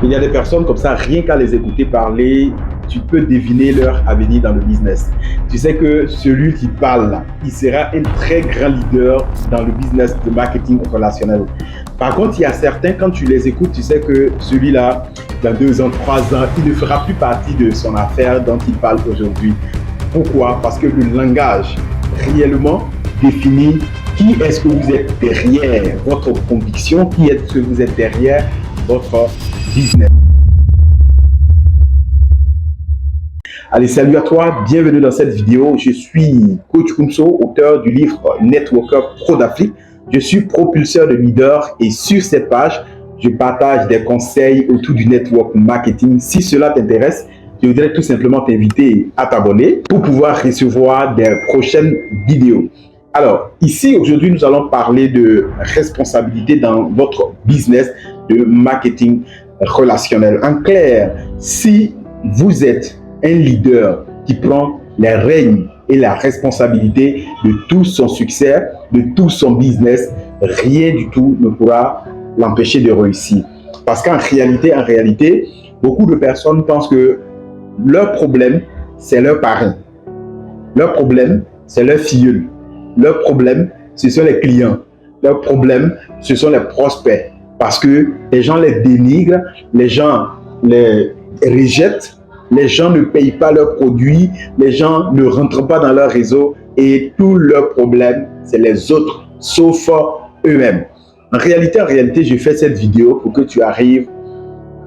Il y a des personnes comme ça, rien qu'à les écouter parler, tu peux deviner leur avenir dans le business. Tu sais que celui qui parle là, il sera un très grand leader dans le business de marketing relationnel. Par contre, il y a certains, quand tu les écoutes, tu sais que celui-là, dans 2 ans, 3 ans, il ne fera plus partie de son affaire dont il parle aujourd'hui. Pourquoi? Parce que le langage réellement définit qui est-ce que vous êtes derrière votre conviction, qui est-ce que vous êtes derrière votre business. Allez, salut à toi, bienvenue dans cette vidéo. Je suis Coach Kounso, auteur du livre Networker Pro d'Afrique. Je suis propulseur de leaders et sur cette page, je partage des conseils autour du network marketing. Si cela t'intéresse, je voudrais tout simplement t'inviter à t'abonner pour pouvoir recevoir des prochaines vidéos. Alors, ici, aujourd'hui, nous allons parler de responsabilité dans votre business de marketing relationnel. En clair, si vous êtes un leader qui prend les règnes et la responsabilité de tout son succès, de tout son business, rien du tout ne pourra l'empêcher de réussir. Parce qu'en réalité, beaucoup de personnes pensent que leur problème, c'est leur parrain. Leur problème, c'est leur filleul. Leur problème, ce sont les clients. Leur problème, ce sont les prospects. Parce que les gens les dénigrent, les gens les rejettent, les gens ne payent pas leurs produits, les gens ne rentrent pas dans leur réseau et tout leur problème, c'est les autres, sauf eux-mêmes. En réalité, je fais cette vidéo pour que tu arrives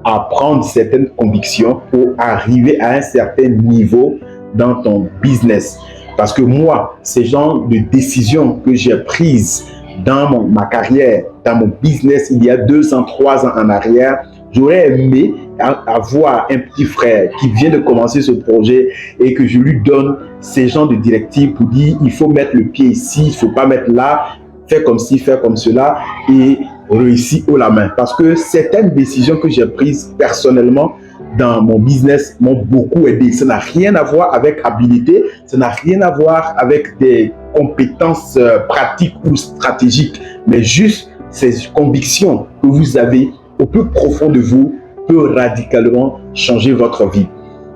à prendre certaines convictions pour arriver à un certain niveau dans ton business. Parce que moi, ces genres de décisions que j'ai prises dans ma carrière, dans mon business, il y a 2 ans, 3 ans en arrière, j'aurais aimé avoir un petit frère qui vient de commencer ce projet et que je lui donne ces genres de directives pour dire il faut mettre le pied ici, il ne faut pas mettre là, faire comme ci, faire comme cela et réussir haut la main. Parce que certaines décisions que j'ai prises personnellement dans mon business m'ont beaucoup aidé. Ça n'a rien à voir avec habilité, ça n'a rien à voir avec des compétences pratiques ou stratégiques, mais juste ces convictions que vous avez au plus profond de vous peut radicalement changer votre vie.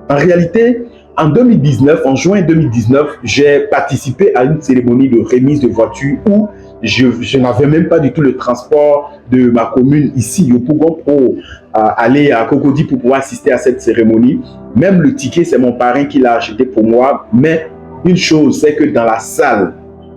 En réalité, en 2019, en juin 2019, j'ai participé à une cérémonie de remise de voitures où je n'avais même pas du tout le transport de ma commune ici au Pougon pour aller à Cocody pour pouvoir assister à cette cérémonie. Même le ticket, c'est mon parrain qui l'a acheté pour moi. Mais une chose, c'est que dans la salle,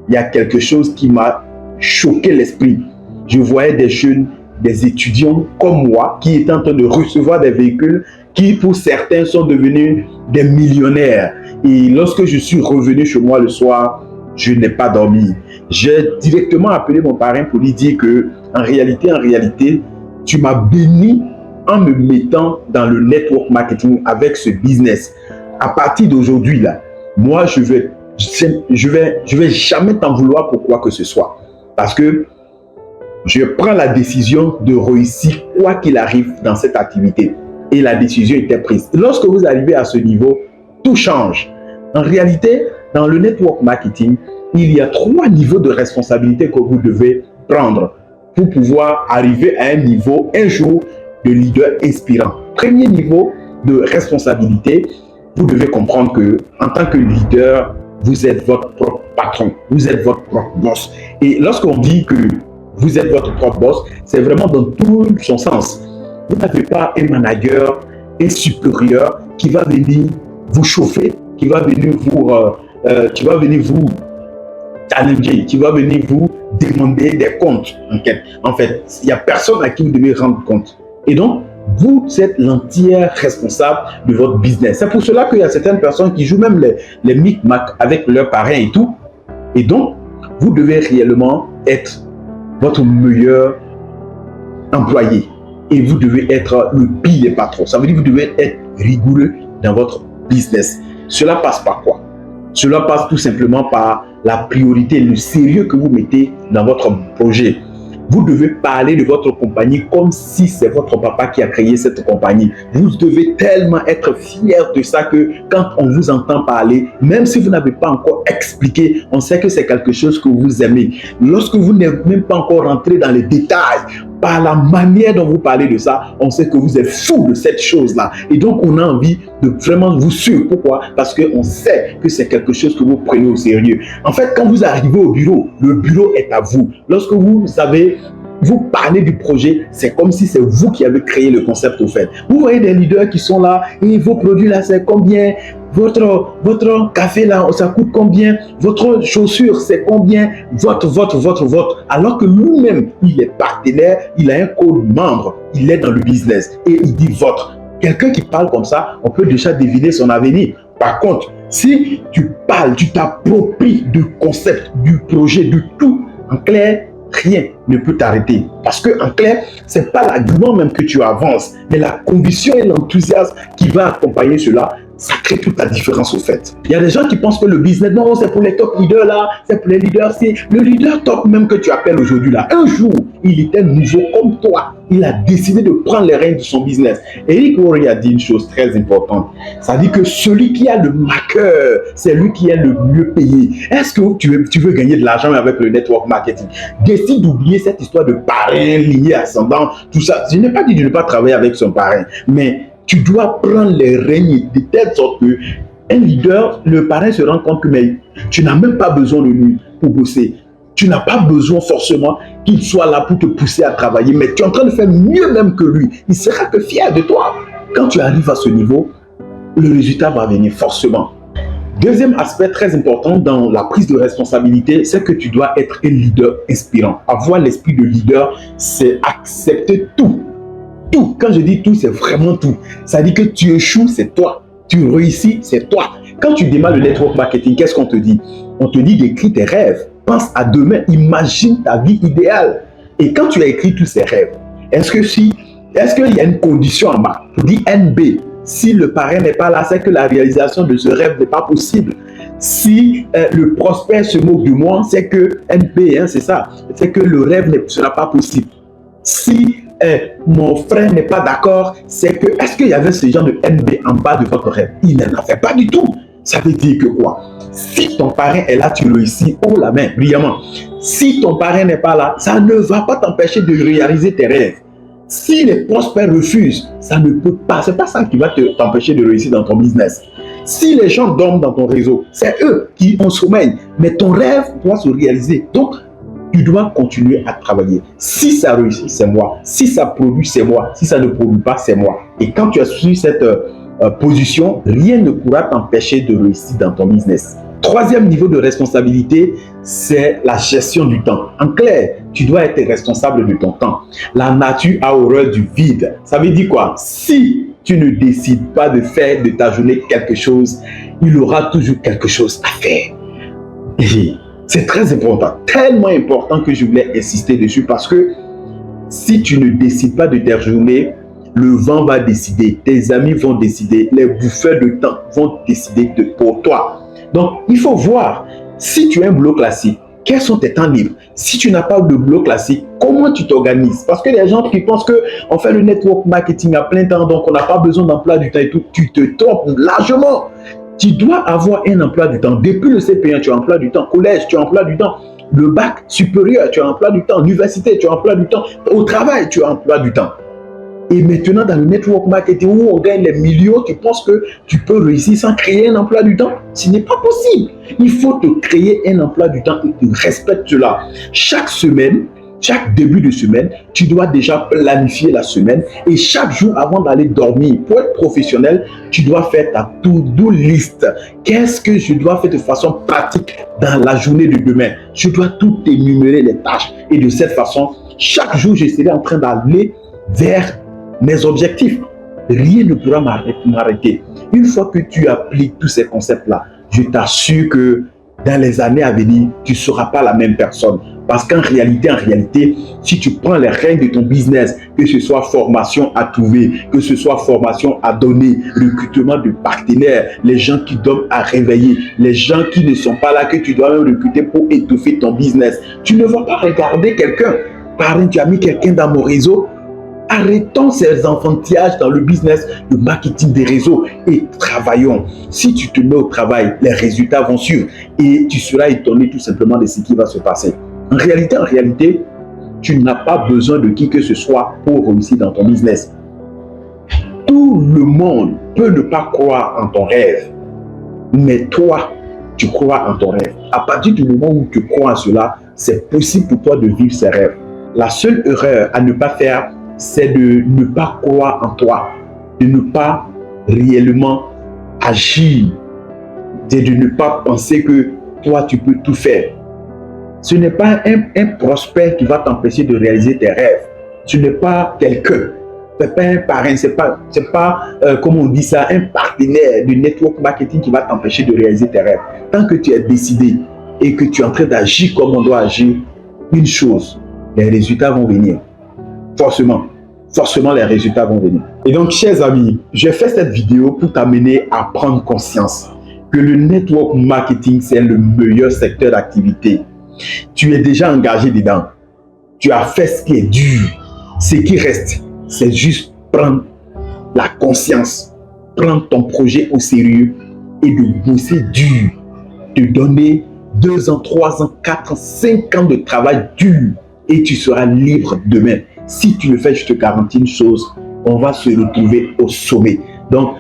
il y a quelque chose qui m'a choqué l'esprit. Je voyais des jeunes, des étudiants comme moi qui étaient en train de recevoir des véhicules qui, pour certains, sont devenus des millionnaires. Et lorsque je suis revenu chez moi le soir, je n'ai pas dormi. J'ai directement appelé mon parrain pour lui dire que, en réalité, tu m'as béni en me mettant dans le network marketing avec ce business. À partir d'aujourd'hui, là, moi, je vais jamais t'en vouloir pour quoi que ce soit. Parce que je prends la décision de réussir quoi qu'il arrive dans cette activité. Et la décision était prise. Lorsque vous arrivez à ce niveau, tout change. En réalité, dans le network marketing, il y a 3 niveaux de responsabilité que vous devez prendre pour pouvoir arriver à un niveau, un jour, de leader inspirant. Premier niveau de responsabilité, vous devez comprendre que, en tant que leader, vous êtes votre propre patron, vous êtes votre propre boss. Et lorsqu'on dit que vous êtes votre propre boss, c'est vraiment dans tout son sens. Vous n'avez pas un manager, un supérieur qui va venir vous chauffer, qui va venir vous challenger, qui va venir vous demander des comptes. En fait, il n'y a personne à qui vous devez rendre compte. Et donc, vous êtes l'entière responsable de votre business. C'est pour cela qu'il y a certaines personnes qui jouent même les micmacs avec leurs parrains et tout. Et donc, vous devez réellement être votre meilleur employé. Et vous devez être le pire des patrons. Ça veut dire que vous devez être rigoureux dans votre business. Cela passe par quoi? Cela passe tout simplement par la priorité, le sérieux que vous mettez dans votre projet. Vous devez parler de votre compagnie comme si c'est votre papa qui a créé cette compagnie. Vous devez tellement être fier de ça que quand on vous entend parler, même si vous n'avez pas encore expliqué, on sait que c'est quelque chose que vous aimez. Lorsque vous n'êtes même pas encore rentré dans les détails, par la manière dont vous parlez de ça, on sait que vous êtes fou de cette chose-là. Et donc, on a envie de vraiment vous suivre. Pourquoi? Parce qu'on sait que c'est quelque chose que vous prenez au sérieux. En fait, quand vous arrivez au bureau, le bureau est à vous. Lorsque vous parlez du projet, c'est comme si c'est vous qui avez créé le concept au fait. Vous voyez des leaders qui sont là, et vos produits là, c'est combien? Votre café là, ça coûte combien? Votre chaussure, c'est combien? Votre. Alors que lui-même, il est partenaire, il a un code membre, il est dans le business et il dit votre. Quelqu'un qui parle comme ça, on peut déjà deviner son avenir. Par contre, si tu parles, tu t'appropries du concept, du projet, du tout, en clair, rien ne peut t'arrêter. Parce que, en clair, ce n'est pas l'argument même que tu avances, mais la conviction et l'enthousiasme qui va accompagner cela, ça crée toute la différence au fait. Il y a des gens qui pensent que le business, non, c'est pour les top leaders là, c'est pour les leaders, c'est le leader top même que tu appelles aujourd'hui là. Un jour, il était nouveau comme toi. Il a décidé de prendre les rênes de son business. Eric Worre a dit une chose très importante. Ça dit que celui qui a le marqueur, c'est lui qui est le mieux payé. Est-ce que tu veux gagner de l'argent avec le network marketing? Décide d'oublier cette histoire de parrain, lignée, ascendant, tout ça. Je n'ai pas dit de ne pas travailler avec son parrain, mais tu dois prendre les règnes de telle sorte que un leader, le parrain se rend compte que mais, tu n'as même pas besoin de lui pour bosser. Tu n'as pas besoin forcément qu'il soit là pour te pousser à travailler, mais tu es en train de faire mieux même que lui. Il sera que fier de toi. Quand tu arrives à ce niveau, le résultat va venir forcément. Deuxième aspect très important dans la prise de responsabilité, c'est que tu dois être un leader inspirant. Avoir l'esprit de leader, c'est accepter tout. Tout. Quand je dis tout, c'est vraiment tout. Ça dit que tu échoues, c'est toi. Tu réussis, c'est toi. Quand tu démarres le network marketing, qu'est-ce qu'on te dit? On te dit d'écrire tes rêves. Pense à demain. Imagine ta vie idéale. Et quand tu as écrit tous ces rêves, est-ce qu'il y a une condition en bas? On dit NB. Si le parrain n'est pas là, c'est que la réalisation de ce rêve n'est pas possible. Si le prospect se moque de moi, c'est que NP, c'est ça. C'est que le rêve ne sera pas possible. Si mon frère n'est pas d'accord, c'est que, est-ce qu'il y avait ce genre de NB en bas de votre rêve? Il n'en a fait pas du tout. Ça veut dire que quoi? Si ton parrain est là, tu réussis haut la main, brillamment. Si ton parrain n'est pas là, ça ne va pas t'empêcher de réaliser tes rêves. Si les prospects refusent, ça ne peut pas. C'est pas ça qui va t'empêcher de réussir dans ton business. Si les gens dorment dans ton réseau, c'est eux qui ont sommeil. Mais ton rêve doit se réaliser. Donc, tu dois continuer à travailler. Si ça réussit, c'est moi. Si ça produit, c'est moi. Si ça ne produit pas, c'est moi. Et quand tu as suivi cette position, rien ne pourra t'empêcher de réussir dans ton business. Troisième niveau de responsabilité, c'est la gestion du temps. En clair, tu dois être responsable de ton temps. La nature a horreur du vide. Ça veut dire quoi? Si tu ne décides pas de faire de ta journée quelque chose, il aura toujours quelque chose à faire. Et c'est très important, tellement important que je voulais insister dessus parce que si tu ne décides pas de ta journée, le vent va décider, tes amis vont décider, les bouffeurs de temps vont décider pour toi. Donc, il faut voir, si tu as un boulot classique, quels sont tes temps libres? Si tu n'as pas de boulot classique, comment tu t'organises? Parce que les gens qui pensent qu'on fait le network marketing à plein temps, donc on n'a pas besoin d'emploi du temps et tout, tu te trompes largement. Tu dois avoir un emploi du temps. Depuis le CP1, tu as un emploi du temps. Collège, tu as un emploi du temps. Le bac supérieur, tu as un emploi du temps. L'université, tu as un emploi du temps. Au travail, tu as un emploi du temps. Et maintenant, dans le network marketing où on gagne les millions, tu penses que tu peux réussir sans créer un emploi du temps? Ce n'est pas possible. Il faut te créer un emploi du temps et tu respectes cela. Chaque semaine, chaque début de semaine, tu dois déjà planifier la semaine et chaque jour avant d'aller dormir, pour être professionnel, tu dois faire ta to-do list. Qu'est-ce que je dois faire de façon pratique dans la journée de demain? Je dois tout énumérer les tâches et de cette façon, chaque jour, je serai en train d'aller vers mes objectifs. Rien ne pourra m'arrêter. Une fois que tu appliques tous ces concepts-là, je t'assure que dans les années à venir, tu ne seras pas la même personne. Parce qu'en réalité, si tu prends les règles de ton business, que ce soit formation à trouver, que ce soit formation à donner, recrutement de partenaires, les gens qui donnent à réveiller, les gens qui ne sont pas là, que tu dois même recruter pour étoffer ton business, tu ne vas pas regarder quelqu'un. Par exemple, tu as mis quelqu'un dans mon réseau. Arrêtons ces enfantillages dans le business, le marketing des réseaux et travaillons. Si tu te mets au travail, les résultats vont suivre et tu seras étonné tout simplement de ce qui va se passer. En réalité, tu n'as pas besoin de qui que ce soit pour réussir dans ton business. Tout le monde peut ne pas croire en ton rêve, mais toi, tu crois en ton rêve. À partir du moment où tu crois en cela, c'est possible pour toi de vivre ces rêves. La seule erreur à ne pas faire, c'est de ne pas croire en toi, de ne pas réellement agir, de ne pas penser que toi, tu peux tout faire. Ce n'est pas un prospect qui va t'empêcher de réaliser tes rêves. Ce n'est pas quelqu'un. Ce n'est pas un parrain, ce n'est pas comme on dit ça, un partenaire de network marketing qui va t'empêcher de réaliser tes rêves. Tant que tu es décidé et que tu es en train d'agir comme on doit agir, une chose, les résultats vont venir. Forcément. Forcément, les résultats vont venir. Et donc, chers amis, j'ai fait cette vidéo pour t'amener à prendre conscience que le network marketing, c'est le meilleur secteur d'activité. Tu es déjà engagé dedans. Tu as fait ce qui est dur. Ce qui reste, c'est juste prendre la conscience, prendre ton projet au sérieux et de bosser dur, de donner 2 ans, 3 ans, 4 ans, 5 ans de travail dur et tu seras libre demain. Si tu le fais, je te garantis une chose, on va se retrouver au sommet. Donc,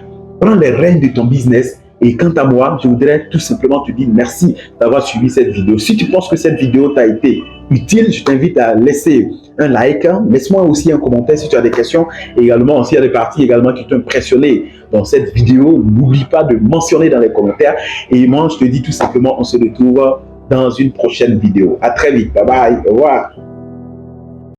prends les rênes de ton business. Et quant à moi, je voudrais tout simplement te dire merci d'avoir suivi cette vidéo. Si tu penses que cette vidéo t'a été utile, je t'invite à laisser un like. Laisse-moi aussi un commentaire si tu as des questions. Et également, s'il y a des parties également qui t'ont impressionné dans cette vidéo, n'oublie pas de mentionner dans les commentaires. Et moi, je te dis tout simplement, on se retrouve dans une prochaine vidéo. À très vite. Bye bye. Au revoir.